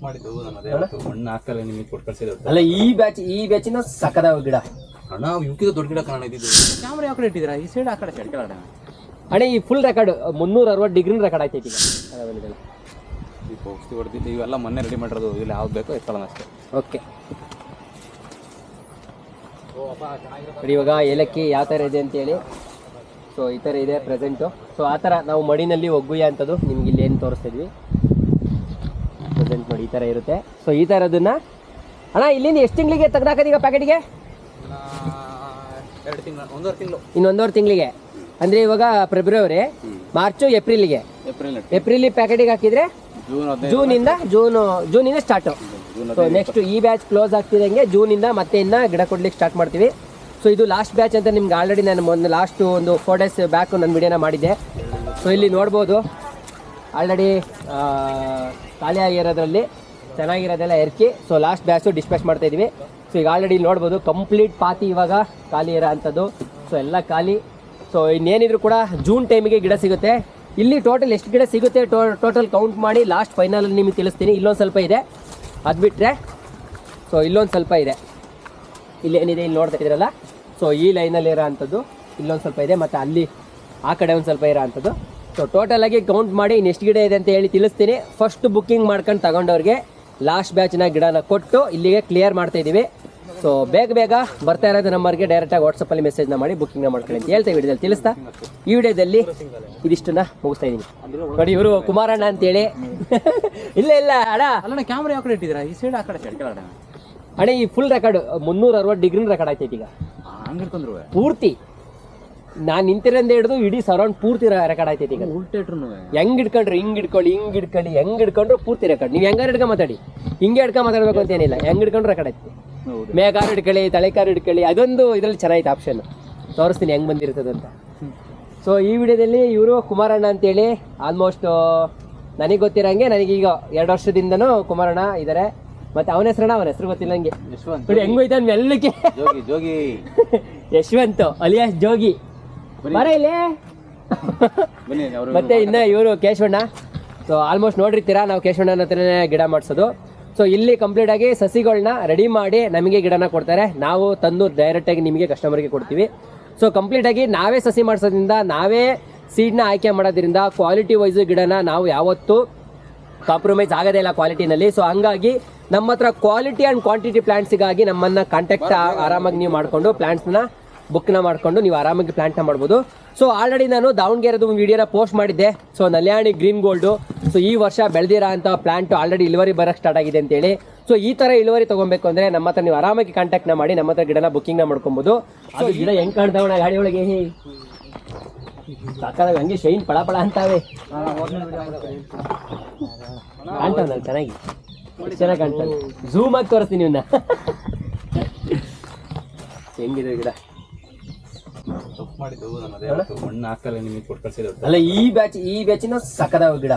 ಮಣ್ಣು ಹಾಕಲ್ಲ ನಿಮಗೆ ಕೊಟ್ಟು ಕಳ್ಸಿದ್ರು. ಅಲ್ಲ ಈ ಬ್ಯಾಚಿನ ಸಕ್ಕದಾವ ಗಿಡ ಅಣ್ಣ ಯುಕಿದ ದೊಡ್ಡ ಗಿಡ ಕಾರಣ ಇದ್ದಿದ್ದು. ಕ್ಯಾಮ್ರಾ ಯಾವ ಕಡೆ ಇಟ್ಟಿದ್ದೀರಾ? ಈ ಸೈಡ್ ಆ ಕಡೆ ಸೈಡ್ ಕೆಳಗಡೆ ಅಣ್ಣ. ಈ ಫುಲ್ ರೆಕಾರ್ಡ್ 360 ಡಿಗ್ರಿ ರೆಕಾರ್ಡ್ ಆಯ್ತೈತಿ ಈಗ. ಈಗ ಔಷಧಿ ಹೊಡೆದಿದ್ದು ಇವೆಲ್ಲ ಮೊನ್ನೆ ರೆಡಿ ಮಾಡಿರೋದು. ಇಲ್ಲಿ ಯಾವ್ದು ಬೇಕೋ ಎತ್ಕೊಳ್ಳೋಣ ಅಷ್ಟೇ. ಓಕೆ, ಇವಾಗ ಏಲಕ್ಕಿ ಯಾವ ಥರ ಇದೆ ಅಂತೇಳಿ. ಸೊ ಈ ಥರ ಇದೆ ಪ್ರೆಸೆಂಟು. ಸೊ ಆ ಥರ ನಾವು ಮಡಿನಲ್ಲಿ ಒಗ್ಗುಯ್ಯ ಅಂಥದ್ದು ನಿಮ್ಗೆ ಇಲ್ಲಿ ಏನು ತೋರಿಸ್ತಾ ಇದ್ವಿ. ಪ್ರೆಸೆಂಟ್ ನೋಡಿ ಈ ಥರ ಇರುತ್ತೆ. ಸೊ ಈ ಥರದನ್ನ ಅಣ್ಣ ಇಲ್ಲಿಂದ ಎಷ್ಟು ತಿಂಗಳಿಗೆ ತೆಗ್ದಾಕದೀಗ ಪ್ಯಾಕೆಟ್ಗೆ? 2 ತಿಂಗಳು, 1.5 ತಿಂಗಳು. ಇನ್ನು 1.5 ತಿಂಗಳಿಗೆ ಅಂದರೆ ಇವಾಗ ಫೆಬ್ರವರಿ, ಮಾರ್ಚು, ಏಪ್ರಿಲ್ಗೆ. ಏಪ್ರಿಲ್ ಪ್ಯಾಕೆಟಿಗೆ ಹಾಕಿದರೆ ಜೂನಿಂದ ಸ್ಟಾರ್ಟು. ಸೊ ನೆಕ್ಸ್ಟ್ ಈ ಬ್ಯಾಚ್ ಕ್ಲೋಸ್ ಆಗ್ತಿದಂಗೆ ಜೂನಿಂದ ಮತ್ತೆ ಇನ್ನು ಗಿಡ ಕೊಡ್ಲಿಕ್ಕೆ ಸ್ಟಾರ್ಟ್ ಮಾಡ್ತೀವಿ. ಸೊ ಇದು ಲಾಸ್ಟ್ ಬ್ಯಾಚ್ ಅಂತ ನಿಮ್ಗೆ ಆಲ್ರೆಡಿ ನಾನು ಲಾಸ್ಟ್ ಒಂದು 4 ಡೇಸ್ ಬ್ಯಾಕ್ ನನ್ನ ವಿಡಿಯೋನ ಮಾಡಿದ್ದೆ. ಸೊ ಇಲ್ಲಿ ನೋಡ್ಬೋದು ಆಲ್ರೆಡಿ ಖಾಲಿ ಆಗಿರೋದ್ರಲ್ಲಿ ಚೆನ್ನಾಗಿರೋದೆಲ್ಲ ಎರ್ಕಿ. ಸೊ ಲಾಸ್ಟ್ ಬ್ಯಾಚು ಡಿಸ್ಪ್ಯಾಚ್ ಮಾಡ್ತಾಯಿದ್ವಿ. ಸೊ ಈಗ ಆಲ್ರೆಡಿ ನೋಡ್ಬೋದು ಕಂಪ್ಲೀಟ್ ಪಾತಿ ಇವಾಗ ಖಾಲಿ ಇರೋ ಅಂಥದ್ದು. ಸೊ ಎಲ್ಲ ಖಾಲಿ. ಸೊ ಇನ್ನೇನಿದ್ರು ಕೂಡ ಜೂನ್ ಟೈಮಿಗೆ ಗಿಡ ಸಿಗುತ್ತೆ. ಇಲ್ಲಿ ಟೋಟಲ್ ಎಷ್ಟು ಗಿಡ ಸಿಗುತ್ತೆ ಟೋಟಲ್ ಕೌಂಟ್ ಮಾಡಿ ಲಾಸ್ಟ್ ಫೈನಲಲ್ಲಿ ನಿಮಗೆ ತಿಳಿಸ್ತೀನಿ. ಇಲ್ಲೊಂದು ಸ್ವಲ್ಪ ಇದೆ, ಅದು ಬಿಟ್ಟರೆ ಸೊ ಇಲ್ಲೊಂದು ಸ್ವಲ್ಪ ಇದೆ. ಇಲ್ಲಿ ಏನಿದೆ ಇಲ್ಲಿ ನೋಡ್ತಾ ಇದ್ದೀರಲ್ಲ, ಸೊ ಈ ಲೈನಲ್ಲಿ ಇರೋ ಅಂಥದ್ದು ಇಲ್ಲೊಂದು ಸ್ವಲ್ಪ ಇದೆ, ಮತ್ತು ಅಲ್ಲಿ ಆ ಕಡೆ ಒಂದು ಸ್ವಲ್ಪ ಇರೋ ಅಂಥದ್ದು. ಸೊ ಟೋಟಲಾಗಿ ಕೌಂಟ್ ಮಾಡಿ ಇನ್ನೆಷ್ಟು ಗಿಡ ಇದೆ ಅಂತ ಹೇಳಿ ತಿಳಿಸ್ತೀನಿ. ಫಸ್ಟ್ ಬುಕ್ಕಿಂಗ್ ಮಾಡ್ಕೊಂಡು ತಗೊಂಡವ್ರಿಗೆ ಲಾಸ್ಟ್ ಬ್ಯಾಚ್ನ ಗಿಡನ ಕೊಟ್ಟು ಇಲ್ಲಿಗೆ ಕ್ಲಿಯರ್ ಮಾಡ್ತಾಯಿದ್ದೀವಿ. ಸೊ ಬೇಗ ಬರ್ತಾ ಇರೋದು ನಂಬರ್ಗೆ ಡೈರೆಕ್ಟಾಗಿ ವಾಟ್ಸಪ್ಪಲ್ಲಿ ಮೆಸೇಜ್ನ ಮಾಡಿ ಬುಕ್ಕಿಂಗ್ನ ಮಾಡ್ಕೊಳ್ಳಿ ಅಂತ ಹೇಳ್ತಾ ವಿಡಿಯೋದಲ್ಲಿ ತಿಳಿಸ್ತಾ ಈ ವಿಡಿಯೋದಲ್ಲಿ ಇದಿಷ್ಟನ್ನ ಮುಗಿಸ್ತಾ ಇದ್ದೀನಿ. ನೋಡಿ ಇವರು ಕುಮಾರಣ್ಣ ಅಂತೇಳಿ. ಇಲ್ಲ ಅಣ್ಣ ಕ್ಯಾಮ್ರಾ ಯಾವ ಕಡೆ ಇಟ್ಟಿದ್ದೀರಾ? ಈ ಸೈಡ್ ಆ ಕಡೆ ಸೈಡ್ ಕೆಳಗಡೆ ಅಣ್ಣ. ಈ ಫುಲ್ ರೆಕಾರ್ಡ್ 360 ಡಿಗ್ರಿ ರೆಕಾರ್ಡ್ ಆಯ್ತೈತಿ ಈಗ ಹಂಗಿರ್ಕೊಂಡ್ರು ಪೂರ್ತಿ. ನಾನು ನಿಂತಿರಂದ ಹಿಡಿದು ಇಡೀ ಸರೌಂಡ್ ಪೂರ್ತಿ ರೆಕಾರ್ಡ್ ಆಯ್ತೈತಿ ಈಗ. ಉಲ್ಟೇಟ್ರು ಹೆಂಗ್ ಇಟ್ಕೊಂಡ್ರಿ ಹಿಂಗ್ ಹಿಡ್ಕೊಂಡ್ರು ಪೂರ್ತಿ ರೆಕಾರ್ಡ್. ನೀವು ಹೆಂಗಾರು ಹಿಡ್ಕೊಂಡ್ ಮಾತಾಡಿ, ಹಿಂಗೆ ಹಿಡ್ಕೊಂಡ್ ಮಾತಾಡ್ಬೇಕು ಅಂತ ಏನಿಲ್ಲ. ಹೆಂಗ್ ಹಿಡ್ಕೊಂಡ್ರು ರೆಕಾರ್ಡ್ ಐತಿ. ಮೇಘಾರು ಹಿಡ್ಕೊಳ್ಳಿ, ತಲೆಕಾರು ಹಿಡ್ಕೊಳ್ಳಿ, ಅದೊಂದು ಇದರಲ್ಲಿ ಚೆನ್ನಾಗಿತ್ತು ಆಪ್ಷನ್. ತೋರಿಸ್ತೀನಿ ಹೆಂಗೆ ಬಂದಿರ್ತದೆ ಅಂತ. ಸೊ ಈ ವಿಡಿಯೋದಲ್ಲಿ ಇವರು ಕುಮಾರಣ್ಣ ಅಂತೇಳಿ ಆಲ್ಮೋಸ್ಟ್ ನನಗೆ ಗೊತ್ತಿರೋಂಗೆ ನನಗೀಗ 2 ವರ್ಷದಿಂದನೂ ಕುಮಾರಣ್ಣ ಇದ್ದಾರೆ. ಮತ್ತು ಅವನ ಹೆಸರು ಗೊತ್ತಿಲ್ಲ ನನಗೆ. ನೋಡಿ ಹೆಂಗ್ ಹೋಯ್ತಾನೆ ಮೆಲ್ಲಕ್ಕೆ. ಯಶವಂತ್ ಅಲಿಯಾಸ್ ಜೋಗಿ ಬರ ಇಲ್ಲಿ. ಮತ್ತೆ ಇನ್ನು ಇವರು ಕೇಶವಣ್ಣ. ಸೊ ಆಲ್ಮೋಸ್ಟ್ ನೋಡಿರ್ತೀರಾ ನಾವು ಕೇಶವಣ್ಣನ ಹತ್ರನೇ ಗಿಡ ಮಾಡಿಸೋದು. ಸೊ ಇಲ್ಲಿ ಕಂಪ್ಲೀಟ್ ಆಗಿ ಸಸಿಗಳನ್ನ ರೆಡಿ ಮಾಡಿ ನಮಗೆ ಗಿಡನ ಕೊಡ್ತಾರೆ. ನಾವು ತಂದು ಡೈರೆಕ್ಟಾಗಿ ನಿಮಗೆ ಕಸ್ಟಮರ್ಗೆ ಕೊಡ್ತೀವಿ. ಸೊ ಕಂಪ್ಲೀಟ್ ಆಗಿ ನಾವೇ ಸಸಿ ಮಾಡಿಸೋದ್ರಿಂದ, ನಾವೇ ಸೀಡ್ನ ಆಯ್ಕೆ ಮಾಡೋದ್ರಿಂದ ಕ್ವಾಲಿಟಿ ವೈಸ್ ಗಿಡನ ನಾವು ಯಾವತ್ತೂ ಕಾಂಪ್ರಮೈಸ್ ಆಗೋದೇ ಇಲ್ಲ ಕ್ವಾಲಿಟಿನಲ್ಲಿ. ಸೊ ಹಂಗಾಗಿ ನಮ್ಮ ಹತ್ರ ಕ್ವಾಲಿಟಿ ಆ್ಯಂಡ್ ಕ್ವಾಂಟಿಟಿ ಪ್ಲಾಂಟ್ಸಿಗಾಗಿ ನಮ್ಮನ್ನು ಕಾಂಟ್ಯಾಕ್ಟ್ ಆರಾಮಾಗಿ ನೀವು ಮಾಡಿಕೊಂಡು ಪ್ಲಾಂಟ್ಸ್ನ ಬುಕ್ನ ಮಾಡಿಕೊಂಡು ನೀವು ಆರಾಮಾಗಿ ಪ್ಲಾಂಟ್ನ ಮಾಡ್ಬೋದು. ಸೊ ಆಲ್ರೆಡಿ ನಾನು ದಾವಣಗೆರೆದು ವಿಡಿಯೋನ ಪೋಸ್ಟ್ ಮಾಡಿದ್ದೆ. ಸೊ ನಲ್ಯಾಣಿ ಗ್ರೀನ್ ಗೋಲ್ಡು. ಸೊ ಈ ವರ್ಷ ಬೆಳೆದಿರೋ ಅಂಥ ಪ್ಲಾಂಟ್ ಆಲ್ರೆಡಿ ಇಳುವರಿ ಬರೋಕ್ಕೆ ಸ್ಟಾರ್ಟ್ ಆಗಿದೆ ಅಂತೇಳಿ. ಸೊ ಈ ಥರ ಇಳುವರಿ ತೊಗೊಬೇಕು ಅಂದರೆ ನಮ್ಮ ಹತ್ರ ನೀವು ಆರಾಮಾಗಿ ಕಾಂಟ್ಯಾಕ್ಟ್ನ ಮಾಡಿ ನಮ್ಮ ಹತ್ರ ಗಿಡನ ಬುಕ್ಕಿಂಗ್ನ ಮಾಡ್ಕೊಬೋದು. ಅದು ಗಿಡ ಹೆಂಗೆ ಕಾಣ್ತಾವಣ ಗಾಡಿ ಒಳಗೆ ಸಾಕಾದಾಗ ಹಂಗೆ ಶೈನ್ ಪಳ ಅಂತಾವೆ ಕಾಣ್ತಾವ. ಚೆನ್ನಾಗಿ ಕಾಣ್ತಾವೆ. ಝೂಮ್ ಆಗಿ ತೋರಿಸ್ತೀನಿ ಇವನ್ನ. ಹೆಂಗಿದೆ ಗಿಡ? ಮಣ್ಣು ಹಾಕಲ್ಲ ನಿಮಗೆ ಕೊಟ್ಟು ಕಳ್ಸಿದ್ರು. ಅಲ್ಲ ಈ ಬ್ಯಾಚಿನ ಸಕ್ಕದಾವ ಗಿಡ.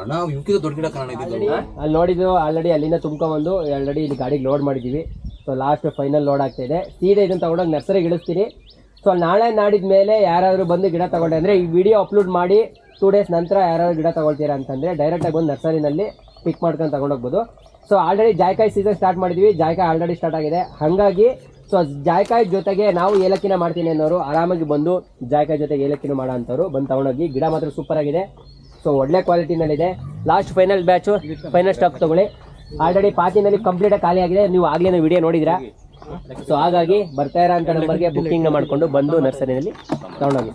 ಅಣ್ಣ ಯುಕಿದ ದೊಡ್ಡ ಗಿಡ ಕಾರಣ ಇದ್ದಿದ್ದು. ಅಲ್ಲಿ ನೋಡಿದ್ದು ಆಲ್ರೆಡಿ ಅಲ್ಲಿಂದ ತುಂಬ್ಕೊಂಡ್ಬಂದು ಆಲ್ರೆಡಿ ಇಲ್ಲಿ ಗಾಡಿಗೆ ಲೋಡ್ ಮಾಡಿದ್ದೀವಿ. ಸೊ ಲಾಸ್ಟ್ ಫೈನಲ್ ಲೋಡ್ ಆಗ್ತಾ ಇದೆ. ಸೀದಾ ಇದನ್ನು ತಗೊಂಡೋಗಿ ನರ್ಸರಿಗೆ ಇಳಿಸ್ತೀನಿ. ಸೊ ನಾಳೆ ನಾಡಿದ ಮೇಲೆ ಯಾರಾದರೂ ಬಂದು ಗಿಡ ತಗೊಂಡೆ ಅಂದರೆ ಈ ವಿಡಿಯೋ ಅಪ್ಲೋಡ್ ಮಾಡಿ 2 ಡೇಸ್ ನಂತರ ಯಾರಾದ್ರು ಗಿಡ ತಗೊಳ್ತೀರಾ ಅಂತಂದರೆ ಡೈರೆಕ್ಟಾಗಿ ಬಂದು ನರ್ಸರಿನಲ್ಲಿ ಪಿಕ್ ಮಾಡ್ಕೊಂಡು ತಗೊಂಡೋಗ್ಬೋದು. ಸೊ ಆಲ್ರೆಡಿ ಜಾಯ್ಕಾಯಿ ಸೀಸನ್ ಸ್ಟಾರ್ಟ್ ಮಾಡಿದ್ವಿ. ಜಾಯ್ಕಾಯಿ ಆಲ್ರೆಡಿ ಸ್ಟಾರ್ಟ್ ಆಗಿದೆ. ಹಾಗಾಗಿ ಸೊ ಜಾಯ್ಕಾಯಿ ಜೊತೆಗೆ ನಾವು ಏಲಕ್ಕಿನ ಮಾಡ್ತೀನಿ ಅನ್ನೋರು ಆರಾಮಾಗಿ ಬಂದು ಜಾಯ್ಕಾಯಿ ಜೊತೆಗೆ ಏಲಕ್ಕಿನ ಮಾಡೋ ಅಂಥವ್ರು ಬಂದು ತಗೊಂಡೋಗಿ. ಗಿಡ ಮಾತ್ರ ಸೂಪರ್ ಆಗಿದೆ. ಸೊ ಒಳ್ಳೆ ಕ್ವಾಲಿಟಿನಲ್ಲಿದೆ. Last final batch final stock ತೊಗೊಳ್ಳಿ. ಆಲ್ರೆಡಿ ಪಾತಿನಲ್ಲಿ ಕಂಪ್ಲೀಟಾಗಿ ಖಾಲಿ ಆಗಿದೆ. ನೀವು ಆಗಲೇ ವಿಡಿಯೋ ನೋಡಿದ್ರಾ. ಸೊ ಹಾಗಾಗಿ ಬರ್ತಾ ಇರೋ ಅಂಥ ನಂಬರ್ಗೆ ಬುಕ್ಕಿಂಗ್ನ ಮಾಡಿಕೊಂಡು ಬಂದು ನರ್ಸರಿನಲ್ಲಿ ತಗೊಂಡೋಗಿ.